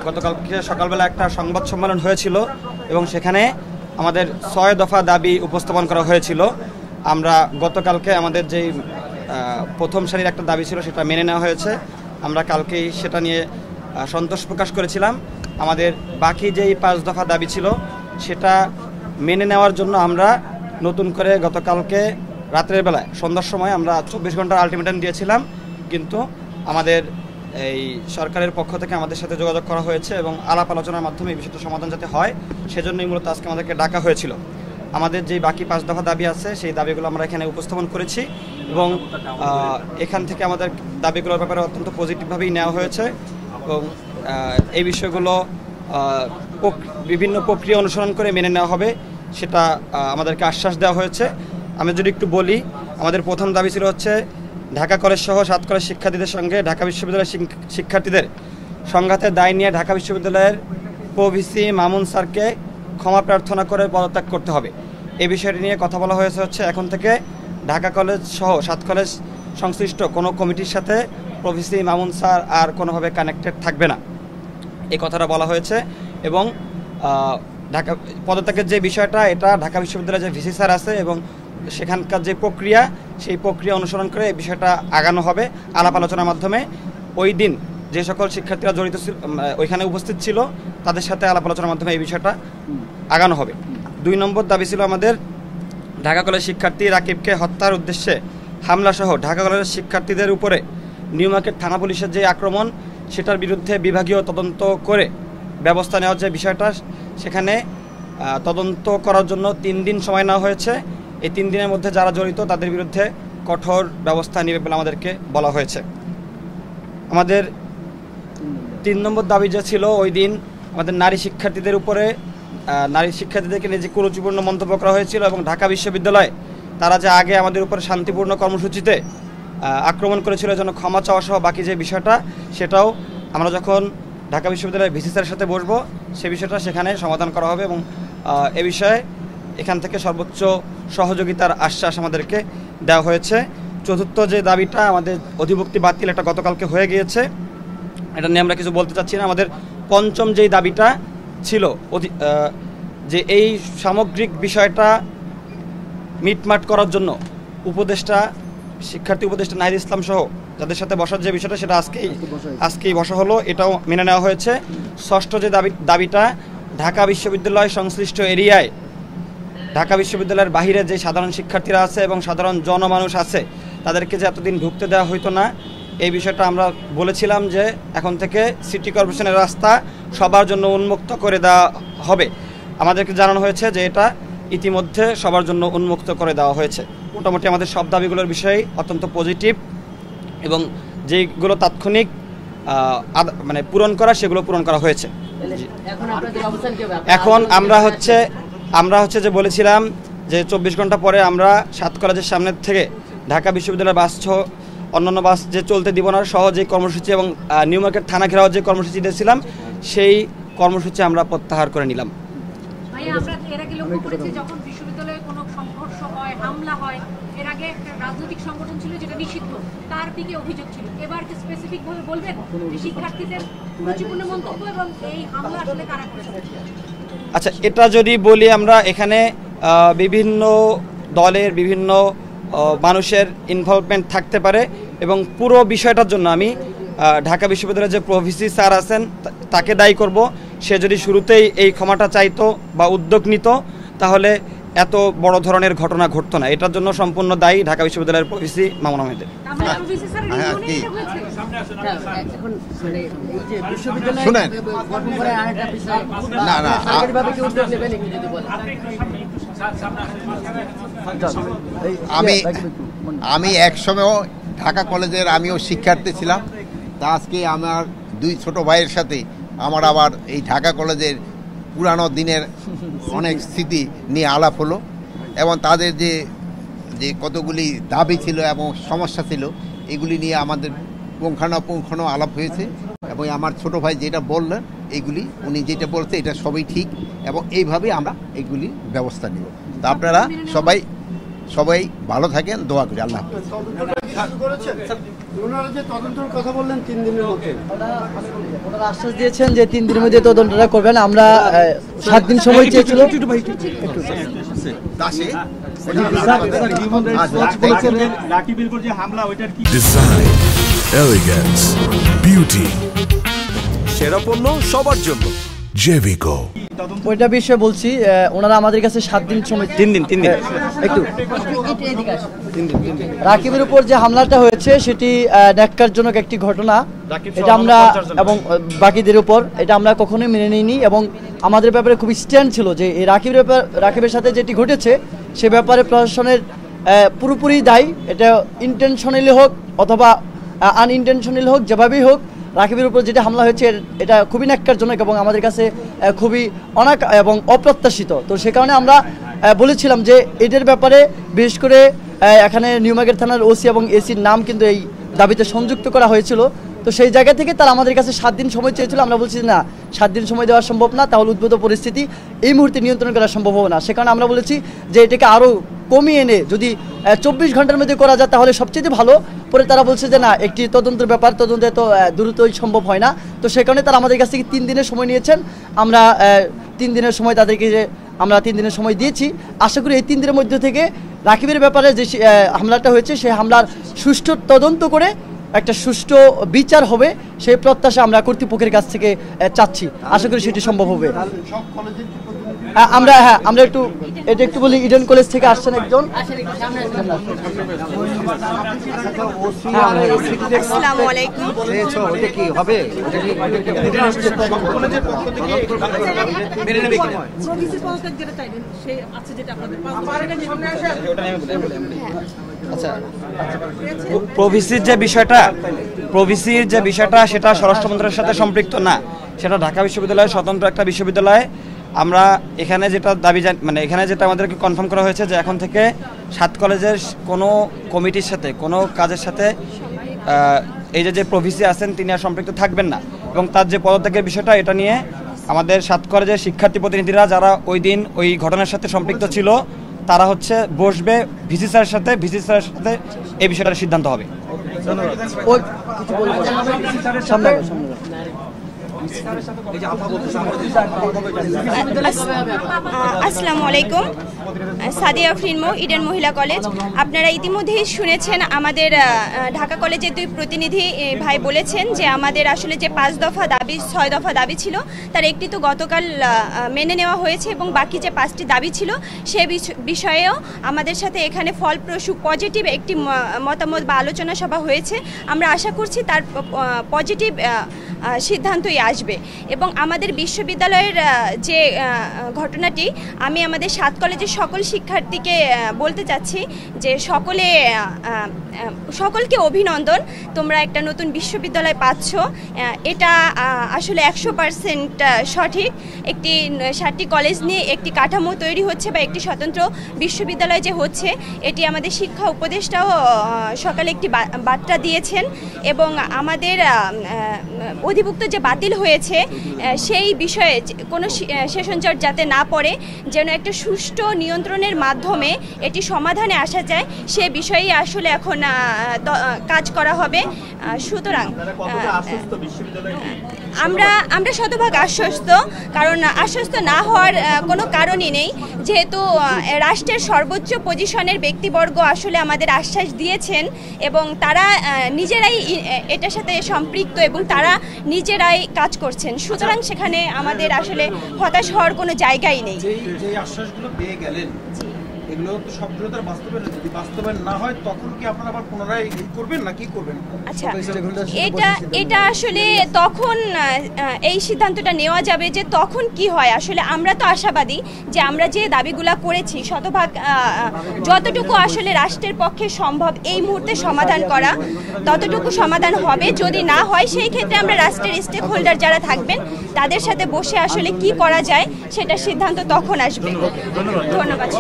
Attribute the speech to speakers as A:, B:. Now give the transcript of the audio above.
A: গতকালকে সকালবেলা একটা সংবাদ সম্মেলন হয়েছিল এবং সেখানে আমাদের ৬ দফা দাবি উপস্থাপন করা হয়েছিল। আমরা গতকালকে আমাদের যেই প্রথম সারির একটা দাবি ছিল সেটা মেনে নেওয়া হয়েছে। আমরা কালকেই সেটা নিয়ে সন্তোষ প্রকাশ করেছিলাম। আমাদের বাকি যেই ৫ দফা দাবি ছিল সেটা মেনে নেওয়ার জন্য আমরা নতুন করে গতকালকে রাতের বেলায় সন্ধ্যার সময় আমরা ২৪ ঘন্টার আলটিমেটাম দিয়েছিলাম, কিন্তু আমাদের এই সরকারের পক্ষ থেকে আমাদের সাথে যোগাযোগ করা হয়েছে এবং আলাপ আলোচনার মাধ্যমে এই বিষয়টা সমাধান যাতে হয় সেজন্যই মূলত আজকে আমাদেরকে ডাকা হয়েছিল। আমাদের যেই বাকি ৫ দফা দাবি আছে সেই দাবিগুলো আমরা এখানে উপস্থাপন করেছি এবং এখান থেকে আমাদের দাবিগুলোর ব্যাপারে অত্যন্ত পজিটিভভাবেই নেওয়া হয়েছে এবং এই বিষয়গুলো বিভিন্ন প্রক্রিয়া অনুসরণ করে মেনে নেওয়া হবে সেটা আমাদেরকে আশ্বাস দেওয়া হয়েছে। আমি যদি একটু বলি, আমাদের প্রথম দাবি ছিল হচ্ছে ঢাকা কলেজ সহ ৭ কলেজ শিক্ষার্থীদের সঙ্গে ঢাকা বিশ্ববিদ্যালয়ের শিক্ষার্থীদের সংঘাতের দায় নিয়ে ঢাকা বিশ্ববিদ্যালয়ের প্রভিসি মামুন স্যারকে ক্ষমা প্রার্থনা করে পদত্যাগ করতে হবে। এই বিষয়টি নিয়ে কথা বলা হয়েছে হচ্ছে এখন থেকে ঢাকা কলেজ সহ 7 কলেজ সংশ্লিষ্ট কোনো কমিটির সাথে প্রভিসি মামুন স্যার আর কোনোভাবে কানেক্টেড থাকবে না, এই কথাটা বলা হয়েছে। এবং ঢাকা পদত্যাগের যে বিষয়টা, এটা ঢাকা বিশ্ববিদ্যালয়ের যে ভিসি স্যার আছে এবং সেখানকার যে প্রক্রিয়া সেই প্রক্রিয়া অনুসরণ করে এই বিষয়টা আগানো হবে আলাপ আলোচনার মাধ্যমে। ওই দিন যে সকল শিক্ষার্থীরা জড়িত ছিল ওইখানে উপস্থিত ছিল তাদের সাথে আলাপ আলোচনার মাধ্যমে এই বিষয়টা আগানো হবে। ২ নম্বর দাবি ছিল আমাদের ঢাকা কলেজ শিক্ষার্থী রাকিবকে হত্যার উদ্দেশ্যে হামলাসহ ঢাকা কলেজের শিক্ষার্থীদের উপরে নিউ মার্কেট থানা পুলিশের যে আক্রমণ সেটার বিরুদ্ধে বিভাগীয় তদন্ত করে ব্যবস্থা নেওয়ার যে বিষয়টা, সেখানে তদন্ত করার জন্য ৩ দিন সময় নেওয়া হয়েছে। এই ৩ দিনের মধ্যে যারা জড়িত তাদের বিরুদ্ধে কঠোর ব্যবস্থা নেবে বলে আমাদেরকে বলা হয়েছে। আমাদের ৩ নম্বর দাবি যে ছিল ওই দিন আমাদের নারী শিক্ষার্থীদেরকে নিয়ে যে কুরুচিপূর্ণ মন্তব্য করা হয়েছিল এবং ঢাকা বিশ্ববিদ্যালয়ে তারা যে আগে আমাদের উপরে শান্তিপূর্ণ কর্মসূচিতে আক্রমণ করেছিল যেন ক্ষমা চাওয়া সহ বাকি যে বিষয়টা, সেটাও আমরা যখন ঢাকা বিশ্ববিদ্যালয়ের ভিসি স্যারের সাথে বসবো সে বিষয়টা সেখানে সমাধান করা হবে এবং এ বিষয়ে এখান থেকে সর্বোচ্চ সহযোগিতার আশ্বাস আমাদেরকে দেওয়া হয়েছে। চতুর্থ যে দাবিটা আমাদের অধিভুক্তি বাতিল, এটা গতকালকে হয়ে গিয়েছে, এটা নিয়ে আমরা কিছু বলতে চাচ্ছি না। আমাদের পঞ্চম যেই দাবিটা ছিল যে এই সামগ্রিক বিষয়টা মিটমাট করার জন্য শিক্ষার্থী উপদেষ্টা নাহিদ ইসলাম সহ যাদের সাথে বসার যে বিষয়টা সেটা আজকেই বসা হলো, এটাও মেনে নেওয়া হয়েছে। ষষ্ঠ যে দাবিটা ঢাকা বিশ্ববিদ্যালয় সংশ্লিষ্ট এরিয়ায় ঢাকা বিশ্ববিদ্যালয়ের বাহিরে যে সাধারণ শিক্ষার্থীরা আছে এবং সাধারণ জনমানুষ আছে তাদেরকে যে এতদিন ঢুকতে দেওয়া হইতো না, এই বিষয়টা আমরা বলেছিলাম যে এখন থেকে সিটি কর্পোরেশনের রাস্তা সবার জন্য উন্মুক্ত করে দেওয়া হবে। আমাদেরকে জানানো হয়েছে যে এটা ইতিমধ্যে সবার জন্য উন্মুক্ত করে দেওয়া হয়েছে। মোটামুটি আমাদের সব দাবিগুলোর বিষয়ে অত্যন্ত পজিটিভ এবং যেগুলো তাৎক্ষণিক মানে পূরণ করা সেগুলো পূরণ করা হয়েছে। এখন আমরা হচ্ছে যে বলেছিলাম যে ২৪ ঘন্টা পরে আমরা ৭ কলেজের সামনের থেকে ঢাকা বিশ্ববিদ্যালয়ের বাস সহ অন্যান্য বাস যে চলতে দিব না সহ যে কর্মসূচি এবং নিউ মার্কেট থানা ঘেরাও যে কর্মসূচি দিয়েছিলাম সেই কর্মসূচি আমরা প্রত্যাহার করে নিলাম।
B: রাজনৈতিক সংগঠন ছিল যেটা নিষিদ্ধ, তার দিকে অভিযোগ ছিল। এবার কি স্পেসিফিক ভাবে বলবেন শিক্ষার্থীদের কুরুচিপূর্ণ মন্তব্য এবং এই হামলা আসলে কারা করেছে?
A: আচ্ছা, এটা যদি বলি, আমরা এখানে বিভিন্ন দলের বিভিন্ন মানুষের ইনভলভমেন্ট থাকতে পারে এবং পুরো বিষয়টার জন্য আমি ঢাকা বিশ্ববিদ্যালয়ের যে প্রভিসি স্যার আছেন তাকে দায়ী করব। সে যদি শুরুতেই এই ক্ষমাটা চাইতো বা উদ্যোগ নিত তাহলে এত বড় ধরনের ঘটনা ঘটতো না। এটার জন্য সম্পূর্ণ দায়ী ঢাকা বিশ্ববিদ্যালয়ের প্রভিসি মামুন আহমেদের।
C: আমি একসময় ঢাকা কলেজের আমিও শিক্ষার্থী ছিলাম। তা আজকে আমার 2 ছোট ভাইয়ের সাথে আমার আবার এই ঢাকা কলেজের পুরানো দিনের অনেক স্মৃতি নিয়ে আলাপ হলো এবং তাদের যে কতগুলি দাবি ছিল এবং সমস্যা ছিল এগুলি নিয়ে আমাদের পুঙ্খানুপুঙ্খানু আলাপ হয়েছে এবং আমার ছোট ভাই যেটা বললেন এইগুলি উনি যেটা বলছে এটা সবই ঠিক এবং এইভাবে আমরা এইগুলি ব্যবস্থা নেব। তা আপনারা সবাই সবাই ভালো থাকেন, দোয়া করি। আল্লাহ হাফেজ।
D: ওনারা যে তদন্তের কথা বললেন 3 দিনের মধ্যে,
E: ওনারা আশ্বাস দিয়েছেন যে 3 দিনের মধ্যে তদন্তটা করবেন। আমরা 7 দিন সময় চেয়েছিল।
F: ডিজাইন, এলিগেন্স, বিউটি,
G: সেরা পণ্য সবার জন্য
F: জেভিকো।
E: ওইটা বিষয়ে বলছি, ওনারা আমাদের কাছে 7 দিন সময়।
A: 3 দিন
E: একটু রাকিবের উপর যে হামলাটা হয়েছে সেটি ন্যাক্কারজনক একটি ঘটনা। এটা আমরা এবং বাকিদের উপর এটা আমরা কখনোই মেনে নিইনি এবং আমাদের ব্যাপারে খুব স্ট্যান্ড ছিল যে এই রাকিবের সাথে যেটি ঘটেছে সে ব্যাপারে প্রশাসনের পুরোপুরি দায়ী। এটা ইন্টেনশনালি হোক অথবা আনইনটেনশনালি হোক, যেভাবেই হোক রাকিবের উপর যেটা হামলা হয়েছে এটা খুবই ন্যাক্কারজনক এবং আমাদের কাছে খুবই এবং অপ্রত্যাশিত। তো সে কারণে আমরা বলেছিলাম যে এটার ব্যাপারে বিশেষ করে এখানে নিউমার্কেট থানার ওসি এবং এসির নাম কিন্তু এই দাবিতে সংযুক্ত করা হয়েছিল। তো সেই জায়গা থেকে তারা আমাদের কাছে 7 দিন সময় চেয়েছিল। আমরা বলছি না, 7 দিন সময় দেওয়া সম্ভব না, তাহলে উদ্ভূত পরিস্থিতি এই মুহূর্তে নিয়ন্ত্রণ করা সম্ভব হবে না। সে কারণে আমরা বলেছি যে এটাকে আরও কমিয়ে এনে যদি 24 ঘন্টার মধ্যে করা যায় তাহলে সবচেয়ে ভালো। পরে তারা বলছে যে না, একটি তদন্তের ব্যাপার, তদন্তে তো দ্রুতই সম্ভব হয় না। তো সে কারণে তারা আমাদের কাছ থেকে 3 দিনের সময় নিয়েছেন। আমরা 3 দিনের সময় তাদেরকে আমরা 3 দিনের সময় দিয়েছি। আশা করি এই 3 দিনের মধ্যে থেকে রাকিবের ব্যাপারে যে হামলাটা হয়েছে সেই হামলার সুষ্ঠু তদন্ত করে একটা সুষ্ঠু বিচার হবে, সেই প্রত্যাশা আমরা কর্তৃপক্ষের কাছ থেকে চাচ্ছি। আশা করি সেটি সম্ভব হবে। আমরা একটু বলি, ইডেন কলেজ থেকে আসছেন একজন।
H: আসসালামু আলাইকুম।
A: প্রভিসির যে বিষয়টা সেটা স্বরাষ্ট্র মন্ত্রণালয়ের সাথে সম্পৃক্ত না, সেটা ঢাকা বিশ্ববিদ্যালয়ের স্বতন্ত্র একটা বিশ্ববিদ্যালয়। আমরা এখানে যেটা এখানে যেটা আমাদেরকে কনফার্ম করা হয়েছে যে এখন থেকে 7 কলেজের কোনো কমিটির সাথে কোনো কাজের সাথে এই যে প্রভিসি আছেন তিনি আর সম্পৃক্ত থাকবেন না এবং তার যে পদত্যাগের বিষয়টা এটা নিয়ে আমাদের 7 কলেজের শিক্ষার্থী প্রতিনিধিরা যারা ওই দিন ওই ঘটনার সাথে সম্পৃক্ত ছিল তারা বসবে ভিসি স্যারের সাথে এই বিষয়টার সিদ্ধান্ত হবে।
H: আসসালামু আলাইকুম। সাদিয়া ফ্রিনমো, ইডেন মহিলা কলেজ। আপনারা ইতিমধ্যেই শুনেছেন আমাদের ঢাকা কলেজের 2 প্রতিনিধি ভাই বলেছেন যে আমাদের আসলে যে 5 দফা দাবি 6 দফা দাবি ছিল তার একটি তো গতকাল মেনে নেওয়া হয়েছে এবং বাকি যে 5টি দাবি ছিল সে বিষয়েও আমাদের সাথে এখানে ফলপ্রসূ পজিটিভ একটি মতামত বা আলোচনা সভা হয়েছে। আমরা আশা করছি তার পজিটিভ সিদ্ধান্তই আসবে এবং আমাদের বিশ্ববিদ্যালয়ের যে ঘটনাটি আমি আমাদের 7 কলেজের সকল শিক্ষার্থীকে বলতে চাচ্ছি যে সকলকে অভিনন্দন, তোমরা একটা নতুন বিশ্ববিদ্যালয় পাচ্ছ। এটা আসলে 100% সঠিক। একটি 7টি কলেজ নিয়ে একটি কাঠামো তৈরি হচ্ছে বা একটি স্বতন্ত্র বিশ্ববিদ্যালয় যে হচ্ছে, এটি আমাদের শিক্ষা উপদেষ্টাও সকালে একটি বার্তা দিয়েছেন এবং আমাদের অধিভুক্ত যে বাতিল হয়েছে সেই বিষয়ে কোনো সেশনজট যাতে না পড়ে, যেন একটা সুষ্ঠু নিয়ন্ত্রণের মাধ্যমে এটি সমাধানে আসা যায় সে বিষয়েই আসলে এখন কাজ করা হবে। সুতরাং আমরা শতভাগ আশ্বস্ত, কারণ আশ্বস্ত না হওয়ার কোনো কারণই নেই, যেহেতু রাষ্ট্রের সর্বোচ্চ পজিশনের ব্যক্তিবর্গ আসলে আমাদের আশ্বাস দিয়েছেন এবং তারা নিজেরাই এটার সাথে সম্পৃক্ত এবং তারা নিজেরাই কাজ করছেন। সুতরাং সেখানে আমাদের আসলে হতাশ হওয়ার কোনো জায়গাই নেই।
I: যে আশ্বাসগুলো পেয়ে গেলেন এগুলো তো সবগুলো তার বাস্তবায়ন না হয় তখন কি আপনারা আবার পুনরায় করবেন না কি করবেন?
H: আচ্ছা, এটা আসলে তখন এই সিদ্ধান্তটা নেওয়া যাবে যে তখন কি হয়। আসলে আমরা তো আশাবাদী যে আমরা যে দাবিগুলা করেছি শতভাগ যতটুকু আসলে রাষ্ট্রের পক্ষে সম্ভব এই মুহূর্তে সমাধান করা ততটুকু সমাধান হবে। যদি না হয় সেই ক্ষেত্রে আমরা রাষ্ট্রের স্টেক হোল্ডার যারা থাকবেন তাদের সাথে বসে আসলে কি করা যায় সেটা সিদ্ধান্ত তখন আসবে। ধন্যবাদ।